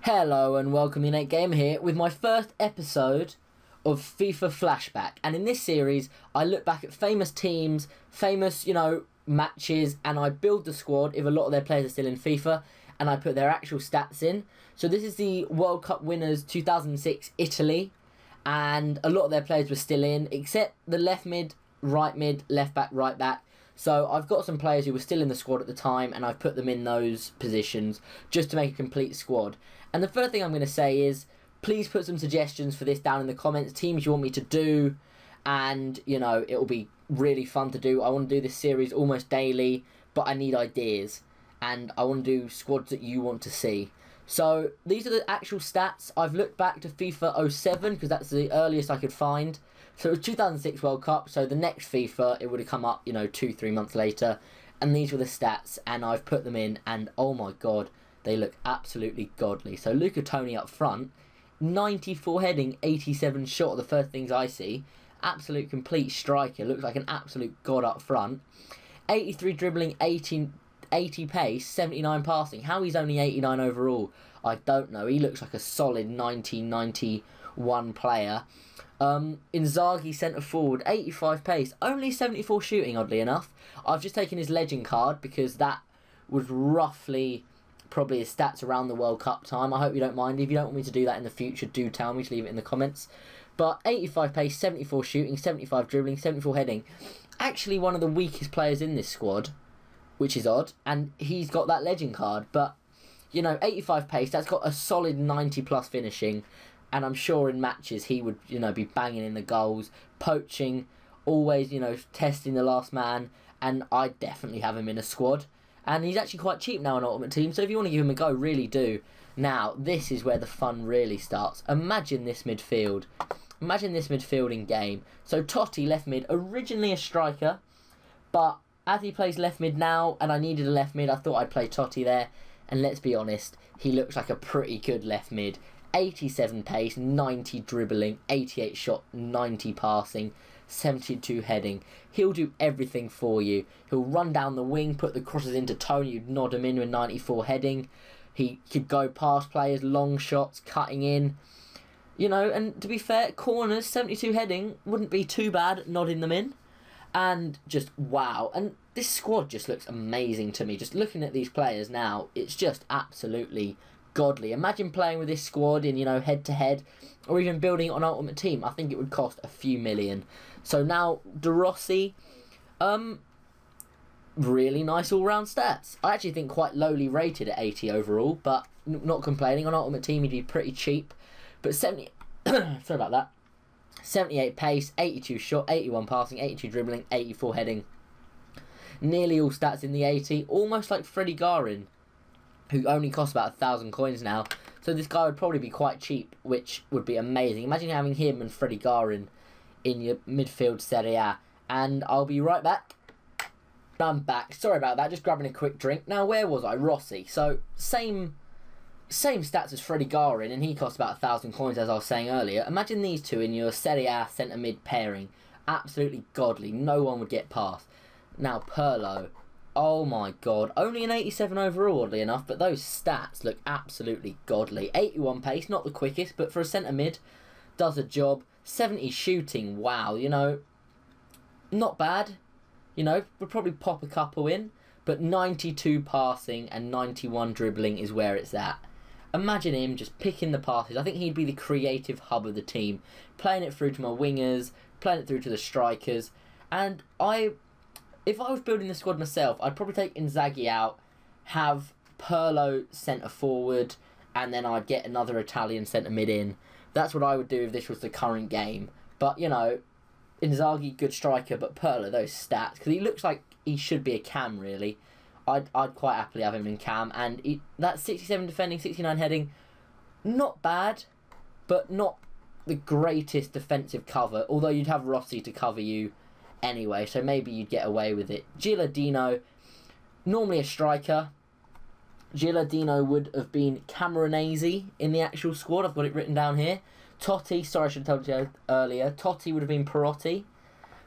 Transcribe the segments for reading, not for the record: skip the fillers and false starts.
Hello and welcome, Innate Gamer here with my first episode of FIFA Flashback. And in this series, I look back at famous teams, famous, matches, and I build the squad if a lot of their players are still in FIFA, and I put their actual stats in. So this is the World Cup winners 2006 Italy, and a lot of their players were still in, except the left mid, left back, right back. So I've got some players who were still in the squad at the time, and I've put them in those positions just to make a complete squad. And the first thing I'm going to say is, please put some suggestions for this down in the comments, teams you want me to do, and, it'll be really fun to do. I want to do this series almost daily, but I need ideas, and I want to do squads that you want to see. So these are the actual stats. I've looked back to FIFA 07, because that's the earliest I could find. So it was 2006 World Cup, so the next FIFA, it would have come up, 2-3 months later, and these were the stats, and I've put them in, and oh my god, they look absolutely godly. So Luca Toni up front, 94 heading, 87 shot are the first things I see. Absolute complete striker, looks like an absolute god up front. 83 dribbling, 80 pace, 79 passing. How he's only 89 overall, I don't know. He looks like a solid 90-91 player. Inzaghi centre forward, 85 pace, only 74 shooting, oddly enough. I've just taken his legend card because that was roughly probably his stats around the World Cup time. I hope you don't mind. If you don't want me to do that in the future, do tell me, just leave it in the comments. But 85 pace, 74 shooting, 75 dribbling, 74 heading. Actually one of the weakest players in this squad, which is odd, and he's got that legend card. But 85 pace, that's got a solid 90 plus finishing, and I'm sure in matches he would be banging in the goals, poaching, always testing the last man, and I'd definitely have him in a squad. And he's actually quite cheap now on Ultimate Team, so if you want to give him a go, really do. Now, this is where the fun really starts. Imagine this midfield. Imagine this midfield in game. So Totti, left mid, originally a striker, but as he plays left mid now, and I needed a left mid, I thought I'd play Totti there. And let's be honest, he looks like a pretty good left mid. 87 pace, 90 dribbling, 88 shot, 90 passing, 72 heading. He'll do everything for you. He'll run down the wing, put the crosses into Toni, you'd nod him in with 94 heading. He could go past players, long shots, cutting in. And to be fair, corners, 72 heading, wouldn't be too bad nodding them in. And just, wow. And this squad just looks amazing to me. Just looking at these players now, it's just absolutely godly. Imagine playing with this squad in, head-to-head, or even building it on Ultimate Team. I think it would cost a few million. So now, De Rossi, really nice all-round stats. I actually think quite lowly rated at 80 overall, but not complaining. On Ultimate Team, he'd be pretty cheap. But 70, sorry about that, 78 pace, 82 shot, 81 passing, 82 dribbling, 84 heading. Nearly all stats in the 80, almost like Freddie Garin, who only costs about 1,000 coins now. So this guy would probably be quite cheap, which would be amazing. Imagine having him and Freddie Garin in your midfield Serie A. And I'll be right back. I'm back. Sorry about that, just grabbing a quick drink. Now, where was I? Rossi. So, same stats as Freddie Garin, and he costs about 1,000 coins, as I was saying earlier. Imagine these two in your Serie A centre-mid pairing. Absolutely godly. No one would get past. Now, Pirlo. Oh my god, only an 87 overall, oddly enough, but those stats look absolutely godly. 81 pace, not the quickest, but for a centre mid, does a job. 70 shooting, wow, not bad. Would probably pop a couple in, but 92 passing and 91 dribbling is where it's at. Imagine him just picking the passes. I think he'd be the creative hub of the team, playing it through to my wingers, playing it through to the strikers, and if I was building the squad myself, I'd probably take Inzaghi out, have Pirlo centre forward, and then I'd get another Italian centre mid in. That's what I would do if this was the current game. But, Inzaghi, good striker, but Pirlo, those stats, because he looks like he should be a cam, really. I'd quite happily have him in cam, and that 67 defending, 69 heading, not bad, but not the greatest defensive cover, although you'd have Rossi to cover you anyway, so maybe you'd get away with it. Gilardino, normally a striker. Gilardino would have been Camoranesi in the actual squad. I've got it written down here. Totti, sorry I should have told you earlier. Totti would have been Perotti.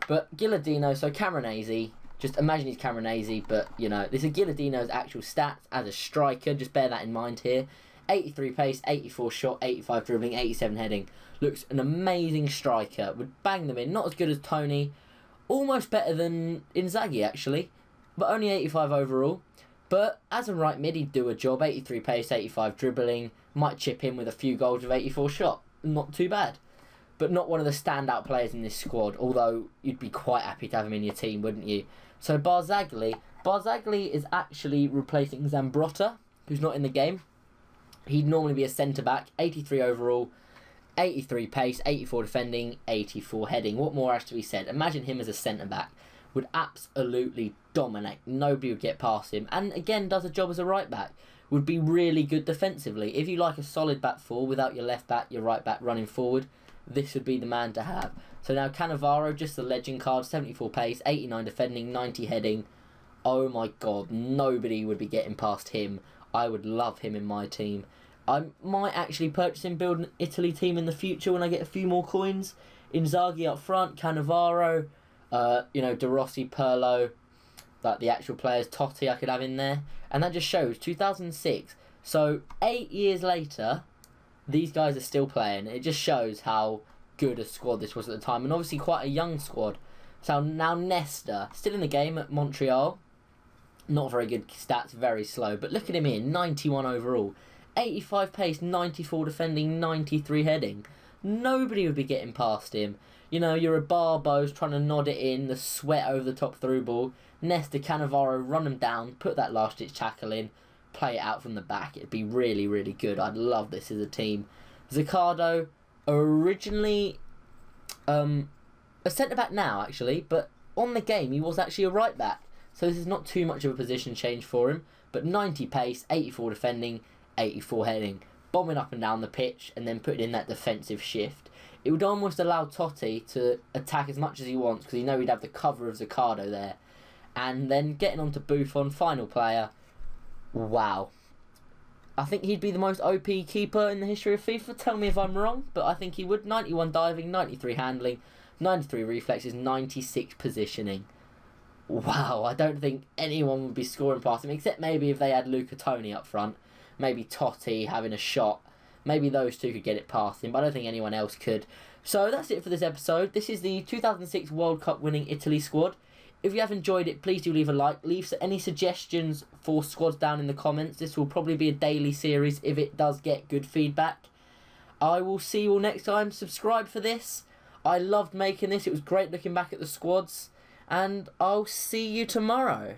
But Gilardino, so Camoranesi, Just imagine he's Camoranesi, but, you know, this is Gilardino's actual stats as a striker. Just bear that in mind here. 83 pace, 84 shot, 85 dribbling, 87 heading. Looks an amazing striker. Would bang them in. Not as good as Tony. Almost better than Inzaghi, actually. But only 85 overall. But as a right mid, he'd do a job. 83 pace, 85 dribbling. Might chip in with a few goals with 84 shot. Not too bad. But not one of the standout players in this squad. Although you'd be quite happy to have him in your team, wouldn't you? So Barzagli is actually replacing Zambrotta, who's not in the game. He'd normally be a centre-back. 83 overall. 83 pace, 84 defending, 84 heading. What more has to be said? Imagine him as a centre-back. Would absolutely dominate. Nobody would get past him. And again, does a job as a right-back. Would be really good defensively. If you like a solid back four without your left-back, your right-back running forward, this would be the man to have. So now Cannavaro, just the legend card. 74 pace, 89 defending, 90 heading. Oh my god, nobody would be getting past him. I would love him in my team. I might actually purchase him, build an Italy team in the future when I get a few more coins. Inzaghi up front, Cannavaro, De Rossi, Pirlo, like the actual players, Totti I could have in there. And that just shows 2006. So 8 years later, these guys are still playing. It just shows how good a squad this was at the time. And obviously quite a young squad. So now Nesta, still in the game at Montreal. Not very good stats, very slow. But look at him here, 91 overall. 85 pace, 94 defending, 93 heading. Nobody would be getting past him. You know, you're a Barbos trying to nod it in, the sweat over the top through ball. Nesta, Cannavaro, run him down, put that last-ditch tackle in, play it out from the back. It'd be really, really good. I'd love this as a team. Zaccardo, originally a centre-back now, actually, but on the game he was actually a right-back. So this is not too much of a position change for him. But 90 pace, 84 defending, 84 heading, bombing up and down the pitch and then putting in that defensive shift. It would almost allow Totti to attack as much as he wants because you know he'd have the cover of Zaccardo there. And then getting on to Buffon, final player. Wow. I think he'd be the most OP keeper in the history of FIFA. Tell me if I'm wrong, but I think he would. 91 diving, 93 handling, 93 reflexes, 96 positioning. Wow, I don't think anyone would be scoring past him, except maybe if they had Luca Toni up front. Maybe Totti having a shot. Maybe those two could get it past him, but I don't think anyone else could. So that's it for this episode. This is the 2006 World Cup winning Italy squad. If you have enjoyed it, please do leave a like. Leave any suggestions for squads down in the comments. This will probably be a daily series if it does get good feedback. I will see you all next time. Subscribe for this. I loved making this. It was great looking back at the squads. And I'll see you tomorrow.